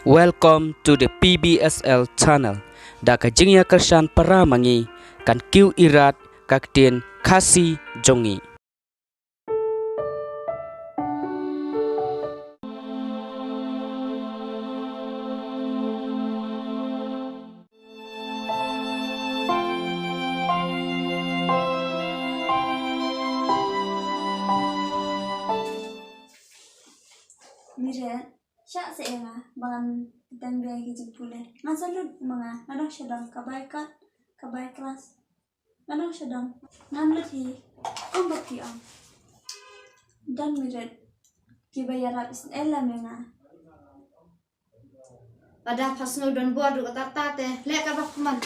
Welcome to the PBSL channel. Da kajingya kersan para mangi kan kiu irat kaktin kasi jongi. Mira, siya sa nga, bangan tanggay hijig pula. Nga salud mga, anong siya dang, kabay class. Anong siya dang, nganlat hi, kung baki ang. Dan mira, kibayarap is elam nga. Pada pas nudon buat du kata lek ka bakman.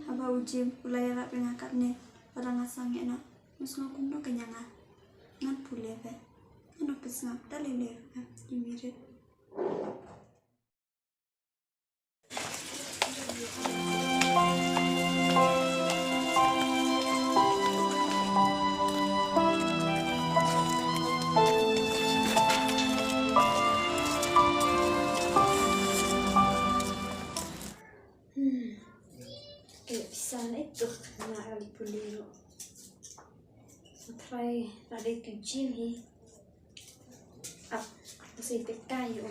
Haba ujim, ulayarap nga katne, parang ngasang na. Mas ngakum no kanya nga. Ngan pula ba? Ano pas nga, dalile ba? Mira. Bisa na ito na alipuliro. Try tadi ke gym hi. Kasi kayo.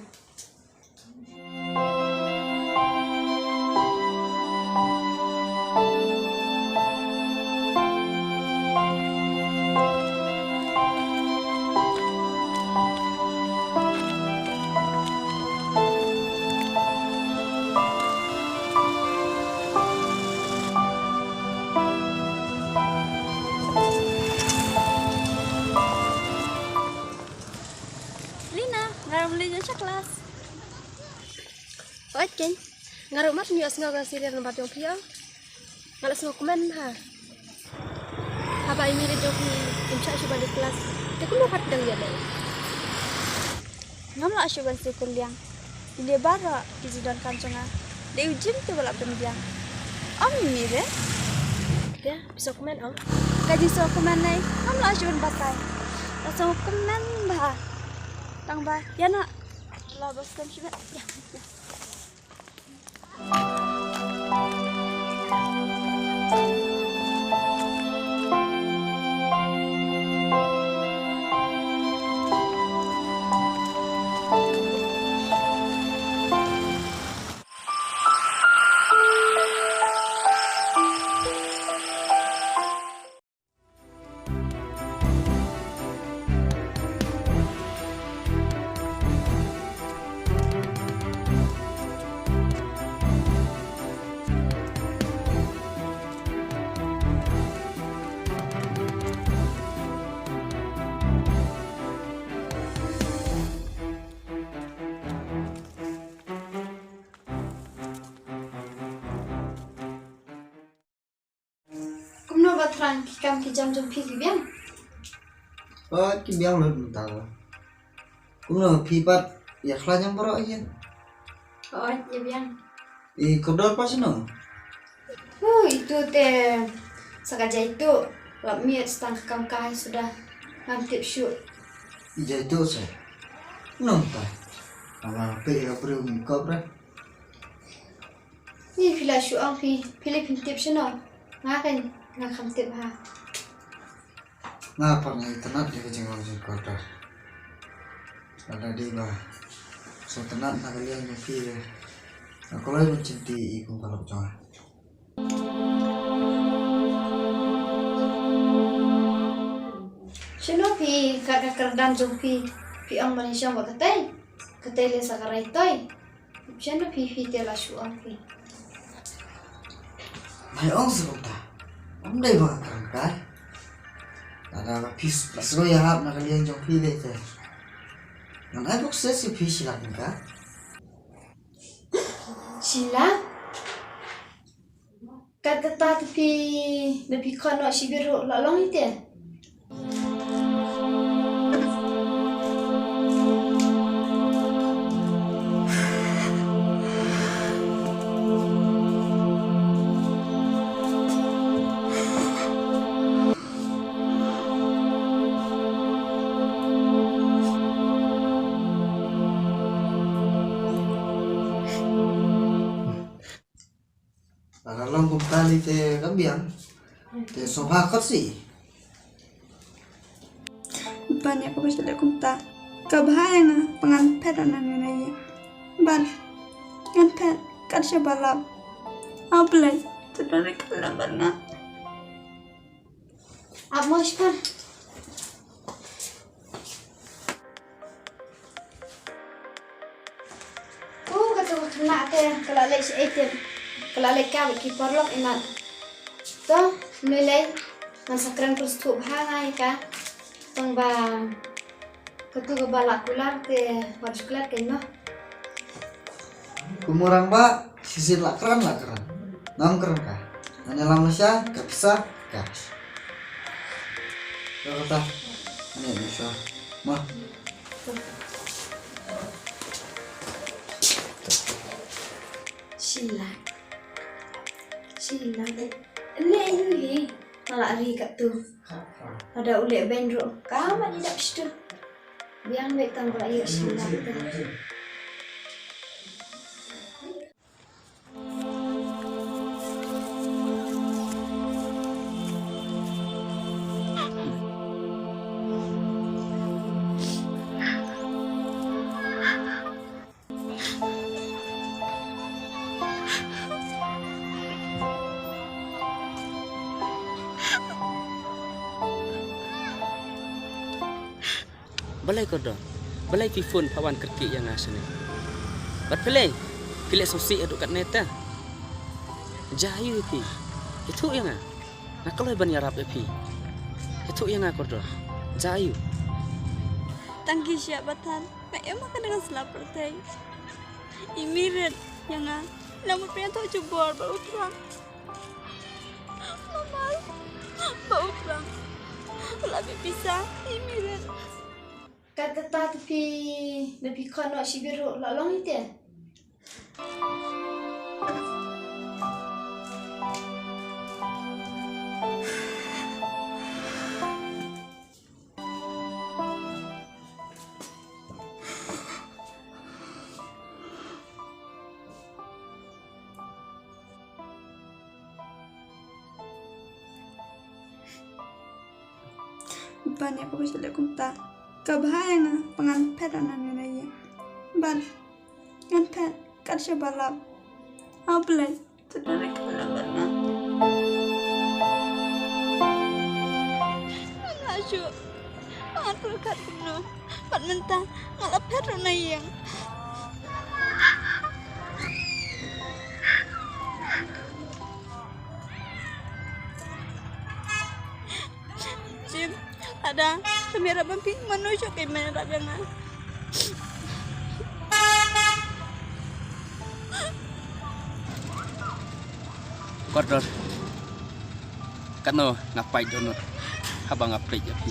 Ngaram siya kelas. Oke. Ngaruh mat niyo asnga ga sirya ng batong piya. Ngalas ngo kuman ha. Haba ini de joki imsa siya balik kelas. Te kuno hat dang ya dai. Ngam la siya ban si kuliang. Dia bara kijidan kancanga. De ujim tu balap pendiang. Om mire. Ya, bisa kuman om. Kaji so kuman nai. Ngam la siya ban batai. Langsung kuman bah. Tang ba, ya nak. Lah bos kan siya. Ya. Kumno batran kam ki jam jom pi biang. Ki biang lo dun tahu. Kuno pipat ya kelanyang boro aja. Oh, ya biang. Kedor pas no. Itu teh sengaja itu lap miet stang kam kai sudah ngantip shoot. Ija itu saya. Nonton. Ama pe ya perlu mikobra. Ni fila shoot ang Philippine tip siya ngakan ngakam tip ha. Ngapa ngai tenat dia kecengau kota. Ada di bah. So tenat nak kalian mesti ya. Aku lagi mencintai ikut kalau cuma. Sino pi kada kerdan jompi pi ang Malaysia mo katay le sa karay toy. Sino pi tela shoot ang pi. Mai ong sebentar. Om dai ba kan? Ada pis pas lo ya hap nak kalian jom pilih teh. Ngan ai bok sesi pis silap ka. Sila kata pi napi kono sibiru lalong ite. long cùng ta đi te các biển te sofa khất sĩ Banyak ko bisa kumta. Kabahaya nga pangan pera na nanaye. Ban ngan pet kat siya balap. Ablay tadari kalaban nga. Amos pa. Kata kena te kelalai si item. Kelalai kami kiper lok inat. Toh mulai masakran terus tuh hangai ka. Tong ba ketu balak kular te harus kular ke no. kumurang ba sisir lakran nam keren kah hanya lama sya gak bisa gas kata ini bisa mah Sila ini malah hari kat tu ada ulik bendro kamu tidak situ yang baik tambah air sila tu. Balai ko do. Balai pifun pawan kerki yang asne. Bat pelai. Pilih sosi aduk kat neta. Jayu pi. Itu yang nak kalau ban yarap pi. Itu yang aku do. Jayu. Tangki siya batan. May emang ka dengan selapar tay. Imiret yang nga. Namun penyato jubor ba utrang. Mamal. Ba utrang. Wala bisa. Imiret. Kata tapi kono si biru lalong itu. Banyak ko bisa kumta. Kabahaya nga pangan pera na nanaye. Ban ngan pet kat siya balap. Ablay tadari kalaban nga. Ngasyo. Pangan pulkat kuno. Pat mentah ngalap pera na yang. Jim, ada kamera bamping menunjuk ke mana jangan. Kordor. Kano ngapai donut. Habang ngaplik ya pi.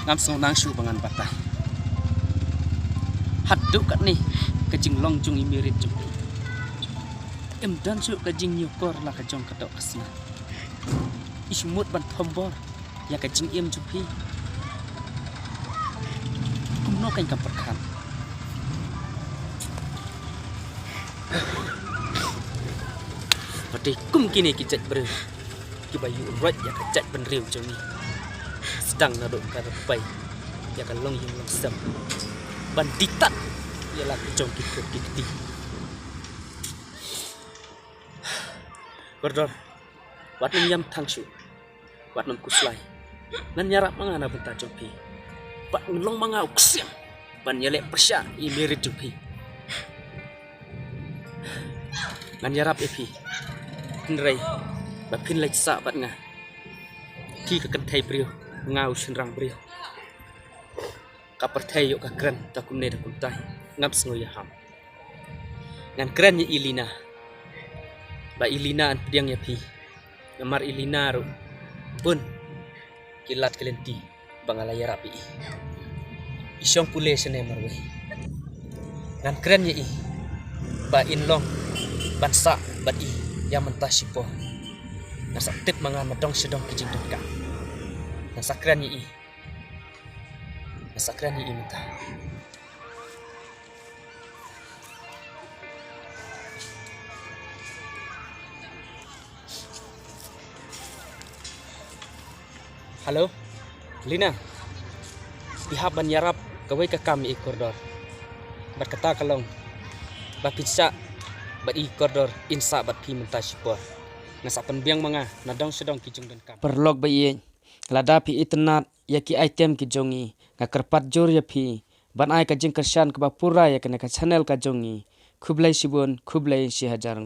Ngam song nang shu bangan patah. Haduk kat ni kejing long jung imirit jung. Em dan shu kejing nyukor lah kejong katok kesna. Ismut ban thombor ya kejing em jung pi. Kumno kain kam perkan. Pati kum kini kijat ber. Ki bayu rot ya kejat ben riu jung ni. Sedang naduk karapai ya kan long yung long sem. Banditan ialah kejong kikti. Kordor. Wat nyam tangsu. Wat nam kuslai. Nan nyarap mangana benta jompi. Pat long manga uksiam. Ban yelek persya I mirit jompi. Nan nyarap epi. Nrai. Bat pin lai sa bat nga. Ki ka kentai brio. Ngau senrang brio. Ka perthai yok ka kran ta kumne da kumtai. Ngap sngoy ham. Ngan kran ya Ilina. Ba Ilina an pediang ya pi. Ngamar Ilina ru. Pun kilat kelenti bangalaya rapi. Isyong pule sene marwe. Ngan keren ye I. Ba inlong bansa bat I yang mentah sipo. Nasa tip mangan madong sedong kejing dekat. Nasa keren ye I. Nasa keren ye I mentah. Halo, Lina. Pihak ban yarap kawai ka kami koridor. Bat kata kalong. Bat pizza bat koridor insa bat pi mentas por. Nasa penbiang mga nadong sedong kijung dan kam. Perlog bayi. Lada pi internet ya ki item ki jongi. Ngakerpat jor ya pi. Ban ai ka jing kersan ke bapura ya kena ka channel ka jongi. Kublai sibun, kublai si hajar.